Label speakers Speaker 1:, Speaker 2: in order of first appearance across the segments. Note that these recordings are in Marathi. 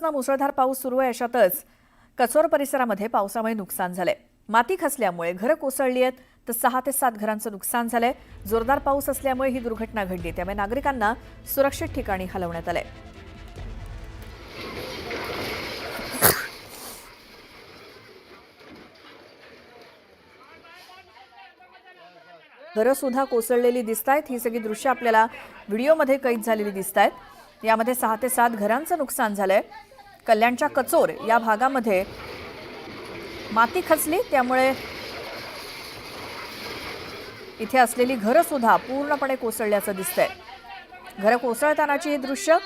Speaker 1: मुसळधार पाऊस सुरू आहे अशातच कचोर परिसरामध्ये पावसामुळे नुकसान झालंय। माती खचल्यामुळे घरं कोसळली आहेत तर 6 ते 7 घरांचं नुकसान झालंय। जोरदार पाऊस असल्यामुळे ही दुर्घटना घडली, त्यामुळे नागरिकांना सुरक्षित ठिकाणी हलवण्यात आलंय। घरं सुद्धा कोसळलेली दिसतायत। ही सगळी दृश्य आपल्याला व्हिडिओमध्ये कैद झालेली दिसतायत। यामध्ये 6 ते 7 घरांचं नुकसान झालंय। कल्याणच्या कचोर या भागामध्ये माती खचली, त्यामुळे इथे असलेली घरं सुद्धा पूर्णपणे कोसळल्याचं दिसतंय। घरं कोसळतानाची ही दृश्य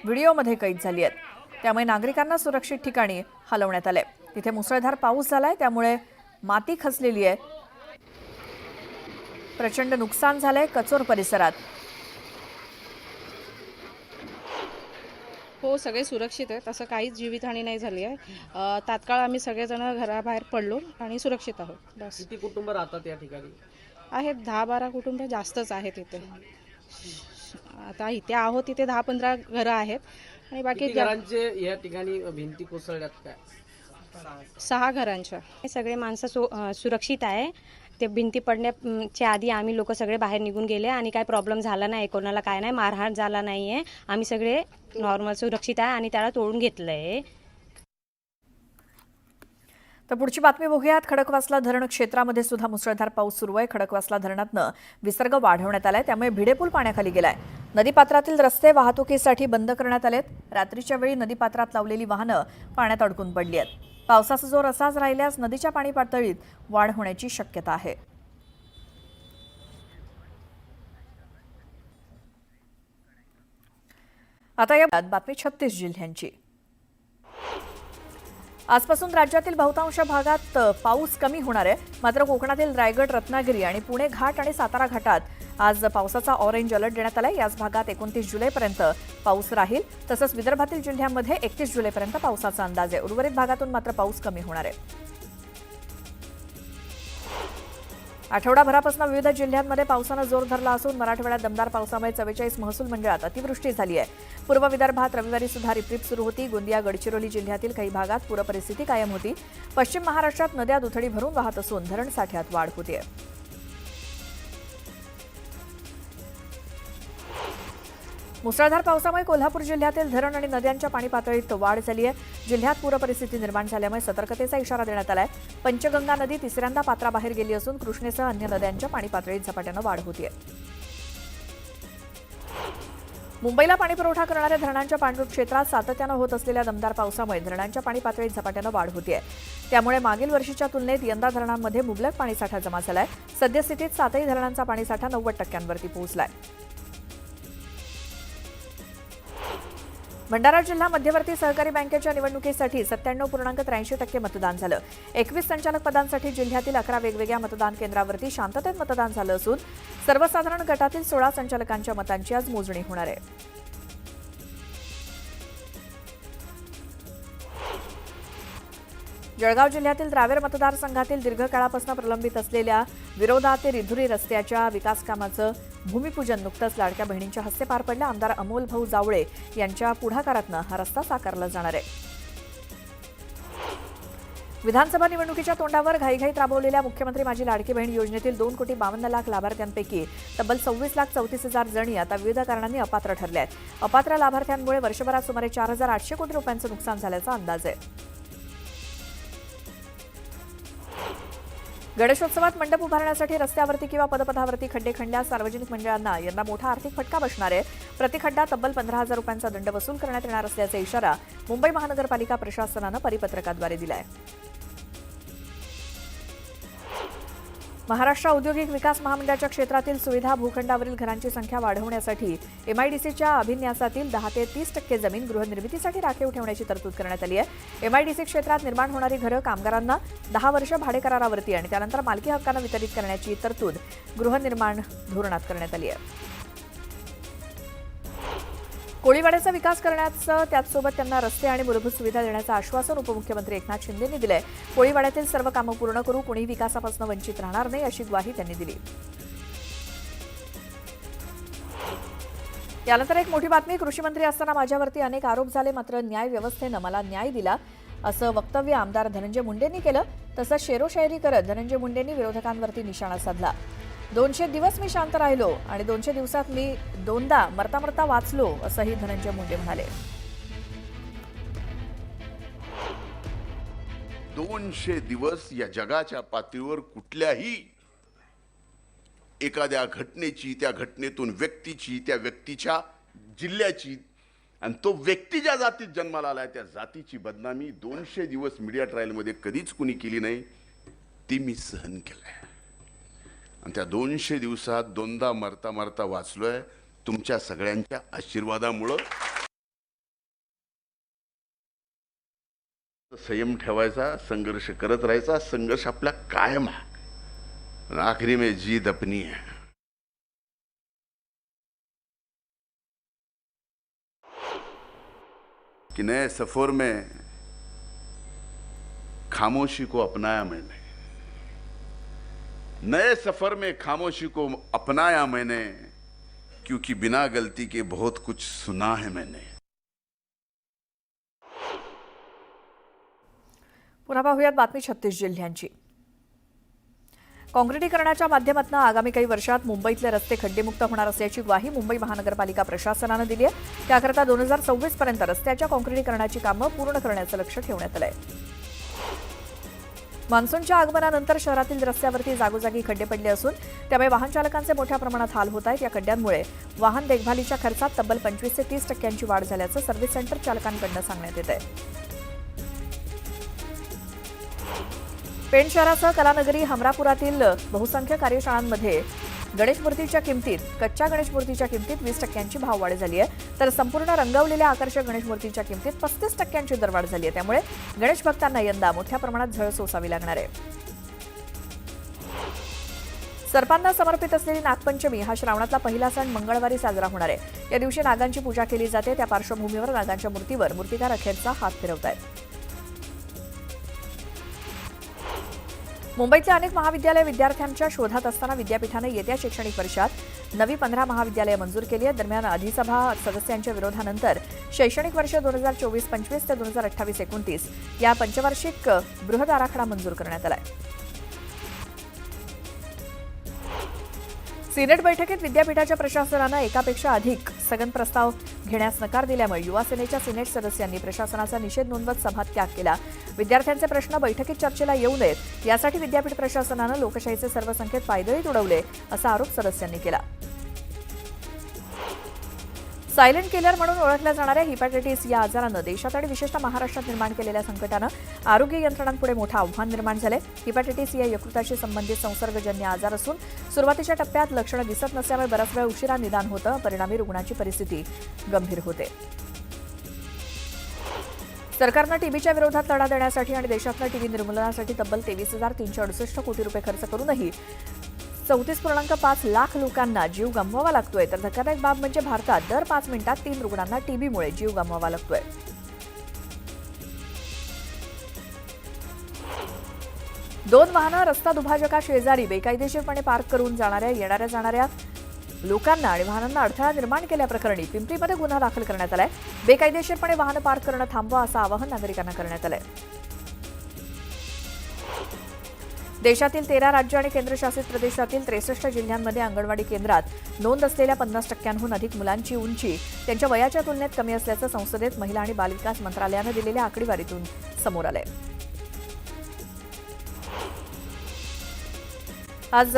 Speaker 1: व्हिडिओमध्ये कैद झाली आहेत, त्यामुळे नागरिकांना सुरक्षित ठिकाणी हलवण्यात आलंय। तिथे मुसळधार पाऊस झालाय, त्यामुळे माती खचलेली आहे। प्रचंड नुकसान झालंय कचोर परिसरात।
Speaker 2: हो, सगळे सुरक्षित आहेत। असं काहीच जीवितहानी नाही झाली आहे। तात्काळ आम्ही सगळेजण घराबाहेर पडलो आणि सुरक्षित आहोत। बस।
Speaker 3: किती कुटुंब राहतात या ठिकाणी?
Speaker 2: आहेत 10-12 कुटुंब, जास्तच आहेत इथे। आता इथे आहोत तिथे 10-15 घरं आहेत आणि बाकी
Speaker 3: घरांचे या ठिकाणी भिंती कोसळल्यात काय?
Speaker 2: 6 घरांच्या।
Speaker 4: सगळे माणसं सुरक्षित आहे। ते भिंती पडण्याच्या आधी आम्ही लोक सगळे बाहेर निघून गेले आणि काय प्रॉब्लेम झाला नाही, कोणाला काय नाही, मारहाण झाला नाहीये। आम्ही सगळे नॉर्मल सुरक्षित आहे आणि त्याला तोडून घेतलंय।
Speaker 1: तर पुढची बातमी बघूयात। खडकवासला धरण क्षेत्रामध्ये सुद्धा मुसळधार पाऊस सुरू आहे। खडकवासला धरणातनं विसर्ग वाढवण्यात आलाय, त्यामुळे भिडेपूल पाण्याखाली गेलाय। नदीपात्रातील रस्ते वाहतुकीसाठी बंद करण्यात आलेत। रात्रीच्या वेळी नदीपात्रात लावलेली वाहनं पाण्यात अडकून पडली आहेत। पावसाचा जोर असाच राहिल्यास नदीच्या पाणी पातळीत वाढ होण्याची शक्यता आहे। आता या बातमी 36 जिल्ह्यांची। आजपासून राज्यातील बहुतांश भागात पाऊस कमी होणार आहे, मात्र कोकणातील रायगड, रत्नागिरी आणि पुणे घाट आणि सातारा घाटात आज पावसाचा ऑरेंज अलर्ट देण्यात आलाय। याच भागात 29 जुलैपर्यंत पाऊस राहील। तसंच विदर्भातील जिल्ह्यांमध्ये 31 जुलैपर्यंत पावसाचा अंदाज आहे। उर्वरित भागातून मात्र पाऊस कमी होणार आहे। आठवडाभरापासून विविध जिल्ह्यांमध्ये पावसानं जोर धरला असून मराठवाड्यात दमदार पावसामुळे 44 महसूल मंडळात अतिवृष्टी झाली आहे। पूर्व विदर्भात रविवारी सुद्धा रिपरिप सुरू होती। गोंदिया, गडचिरोली जिल्ह्यातील काही भागात पूरपरिस्थिती कायम होती। पश्चिम महाराष्ट्रात नद्या दुथडी भरून वाहत असून धरण साठ्यात वाढ होतीये। मुसळधार पावसामुळे कोल्हापूर जिल्ह्यातील धरण आणि नद्यांच्या पाणी पातळीत वाढ झाली आहे। जिल्ह्यात पूरपरिस्थिती निर्माण झाल्यामुळे सतर्कतेचा इशारा देण्यात आलाय। पंचगंगा नदी तिसऱ्यांदा पात्राबाहेर गेली असून कृष्णेसह अन्य नद्यांच्या पाणी पातळीत झपाट्यानं वाढ होतीये। मुंबईला पाणीपुरवठा करणाऱ्या धरणांच्या पाणलोट क्षेत्रात सातत्यानं होत असलेल्या दमदार पावसामुळे धरणांच्या पाणी पातळीत झपाट्यानं वाढ होतीये। त्यामुळे मागील वर्षीच्या तुलनेत यंदा धरणांमध्ये मुबलक पाणीसाठा जमा झालाय। सद्यस्थितीत 7ही धरणांचा पाणीसाठा 90% पोहोचलाय। भंडारा जिल्हा मध्यवर्ती सहकारी बँकेच्या निवडणुकीसाठी 97.83% मतदान झालं। 21 संचालक पदांसाठी जिल्ह्यातील 11 वेगवेगळ्या मतदान केंद्रावरती शांततेत मतदान झालं असून सर्वसाधारण गटातील 16 संचालकांच्या मतांची आज मोजणी होणार आहे। जळगाव जिल्ह्यातील रावेर मतदारसंघातील दीर्घकाळापासून प्रलंबित असलेल्या विरोधा ते रिधुरी रस्त्याच्या विकासकामाचं भूमिपूजन नुकतंच लाडक्या बहिणींच्या हस्ते पार पडलं। आमदार अमोल भाऊ जावळे यांच्या पुढाकारातनं हा रस्ता साकारला जाणार आहे। विधानसभा निवडणुकीच्या तोंडावर घाईघाईत राबवलेल्या मुख्यमंत्री माझी लाडकी बहीण योजनेतील 2,52,00,000 लाभार्थ्यांपैकी तब्बल 26,34,000 जणी आता विविध कारणांनी अपात्र ठरल्या आहेत। अपात्र लाभार्थ्यांमुळे वर्षभरात सुमारे 4,800 कोटी रुपयांचं नुकसान झाल्याचा अंदाज आहे। गणेशोत्सवात मंडप उभारण्यासाठी रस्त्यावरती किंवा पदपथावरती खड्डे खणल्यास सार्वजनिक मंडळांना यंदा मोठा आर्थिक फटका बसणार आहे। प्रति खड्डा तब्बल 15,000 रुपयांचा दंड वसूल करण्यात येणार असल्याचा इशारा मुंबई महानगरपालिका प्रशासनानं परिपत्रकाद्वारे दिलाय। महाराष्ट्र औद्योगिक विकास महामंडळाच्या क्षेत्रातील सुविधा भूखंडावरील घरांची संख्या वाढवण्यासाठी एमआयडीसीच्या अभिन्यासातील 10 ते 30% जमीन गृहनिर्मितीसाठी राखीव ठेवण्याची तरतूद करण्यात आली आहे। एमआयडीसी क्षेत्रात निर्माण होणारी घरं कामगारांना 10 वर्ष भाडेकरारावरती आणि त्यानंतर मालकी हक्कानं वितरित करण्याची तरतूद गृहनिर्माण धोरणात करण्यात आली आहे। कोळीवाड्याचा विकास करण्याचं, त्याचसोबत त्यांना रस्ते आणि मूलभूत सुविधा देण्याचं आश्वासन उपमुख्यमंत्री एकनाथ शिंदेंनी दिलंय। कोळीवाड्यातील सर्व कामं पूर्ण करू, कोणीही विकासापासून वंचित राहणार नाही अशी ग्वाही त्यांनी दिली। यानंतर एक मोठी बातमी. कृषी मंत्री असताना माझ्यावरती अनेक आरोप झाले, मात्र न्याय व्यवस्थेनं मला न्याय दिला असं वक्तव्य आमदार धनंजय मुंडेंनी केलं. तसंच शेरोशायरी करत धनंजय मुंडेंनी विरोधकांवरती निशाणा साधला. 200 दिवस मी शांत राहिलो आणि 200 दिवसात मी दोनदा मरता मरता वाचलो असंही धनंजय मुंडे म्हणाले.
Speaker 5: 200 दिवस या जगाच्या पातळीवर कुठल्याही एखाद्या घटनेची, त्या घटनेतून व्यक्तीची, त्या व्यक्तीच्या जिल्ह्याची आणि तो व्यक्ती ज्या जातीत जन्माला आलाय त्या जातीची बदनामी 200 दिवस मीडिया ट्रायलमध्ये कधीच कुणी केली नाही, ती मी सहन केलंय. आणि त्या 200 दिवसात दोनदा मरता मरता वाचलोय तुमच्या सगळ्यांच्या आशीर्वादामुळं. संयम ठेवायचा, संघर्ष करत राहायचा. संघर्ष आपला कायम आहे, पण आखिरी में जीत अपनी है. कि नए सफर में खामोशी को अपनाया मैंने, नए सफर में खामोशी को अपनाया मैंने, क्योंकि बिना गलती के बहुत कुछ सुना है मैंने.
Speaker 1: पुन्हा पाहूयात बातमी 36 जिल्ह्यांची. काँक्रिटीकरणाच्या माध्यमातून आगामी काही वर्षात मुंबईतले रस्ते खड्डेमुक्त होणार असल्याची ग्वाही मुंबई महानगरपालिका प्रशासनानं दिली आहे. त्याकरता 2026 पर्यंत रस्त्याच्या काँक्रिटीकरणाची कामं पूर्ण करण्याचं लक्ष ठेवण्यात आलंय. मान्सूनच्या आगमनानंतर शहरातील रस्त्यावरती जागोजागी खड्डे पडले असून त्यामुळे वाहन चालकांचे मोठ्या प्रमाणात हाल होत आहेत. या खड्ड्यांमुळे वाहन देखभालीच्या खर्चात तब्बल 25 ते 30% वाढ झाल्याचं सर्व्हिस सेंटर चालकांकडून सांगण्यात येत आहे. पेण शहरासह कलानगरी हमरापुरातील बहुसंख्य कार्यशाळांमध्ये गणेश मूर्तीच्या किमतीत, कच्च्या गणेश मूर्तीच्या किमतीत 20% भाववाढ झाली आहे, तर संपूर्ण रंगवलेल्या आकर्षक गणेश मूर्तीच्या किमतीत 35% दरवाढ झाली आहे. त्यामुळे गणेश भक्तांना यंदा मोठ्या प्रमाणात झळ सोसावी लागणार आहे. सर्पांना समर्पित असलेली नागपंचमी हा श्रावणातला पहिला सण मंगळवारी साजरा होणार आहे. या दिवशी नागांची पूजा केली जाते. त्या पार्श्वभूमीवर नागांच्या मूर्तीवर मूर्तिकार अखेरचा हात फिरवत आहेत. मुंबईतल्या अनेक महाविद्यालय विद्यार्थ्यांच्या शोधात असताना विद्यापीठाने येत्या शैक्षणिक वर्षात नवी 15 महाविद्यालयं मंजूर केली आहेत. दरम्यान अधिसभा सदस्यांच्या विरोधानंतर शैक्षणिक वर्ष 2024-25 ते 2028-29 या पंचवार्षिक बृहद आराखडा मंजूर करण्यात आलाय. सिनेट बैठकीत विद्यापीठाच्या प्रशासनानं एकापेक्षा अधिक स्थगन प्रस्ताव घेण्यास नकार दिल्यामुळे युवा सेनेच्या सिनेट सदस्यांनी प्रशासनाचा निषेध नोंदवत सभात्याग केला. विद्यार्थ्यांचे प्रश्न बैठकीत चर्चेला येऊ नयेत यासाठी विद्यापीठ प्रशासनानं लोकशाहीचे सर्व संकेत पायदळीत उडवले असा आरोप सदस्यांनी केला. सायलेंट किलर म्हणून ओळखल्या जाणाऱ्या हिपॅटायटिस या आजारानं देशात आणि विशेषतः महाराष्ट्रात निर्माण केलेल्या संकटानं आरोग्य यंत्रणांपुढे मोठं आव्हान निर्माण झालंय. हिपॅटायटिस या यकृताशी संबंधित संसर्गजन्य आजार असून सुरुवातीच्या टप्प्यात लक्षणं दिसत नसल्यामुळे बराच वेळ उशिरा निदान होतं. परिणामी रुग्णाची परिस्थिती गंभीर होते. सरकारनं टीबीच्या विरोधात लढा देण्यासाठी आणि देशातल्या टीबी निर्मूलनासाठी तब्बल 23,368 कोटी रुपये खर्च करूनही 34.5 लाख लोकांना जीव गमवावा लागतोय. तर धक्कादायक बाब म्हणजे भारतात दर 5 मिनिटात 3 रुग्णांना टीबीमुळे जीव गमवावा लागतोय. दोन वाहनं रस्ता दुभाजका शेजारी बेकायदेशीरपणे पार्क करून येणाऱ्या जाणाऱ्या लोकांना आणि वाहनांना अडथळा निर्माण केल्याप्रकरणी पिंपरीमध्ये गुन्हा दाखल करण्यात आलाय. बेकायदेशीरपणे वाहनं पार्क करणं थांबवा असं आवाहन नागरिकांना करण्यात आलंय. देशातील 13 राज्य आणि केंद्रशासित प्रदेशातील 63 जिल्ह्यांमध्ये अंगणवाडी केंद्रात नोंद असलेल्या 50%हून अधिक मुलांची उंची त्यांच्या वयाच्या तुलनेत कमी असल्याचं संसदेत महिला आणि बालविकास मंत्रालयानं दिलेल्या आकडेवारीतून समोर आलंय. आज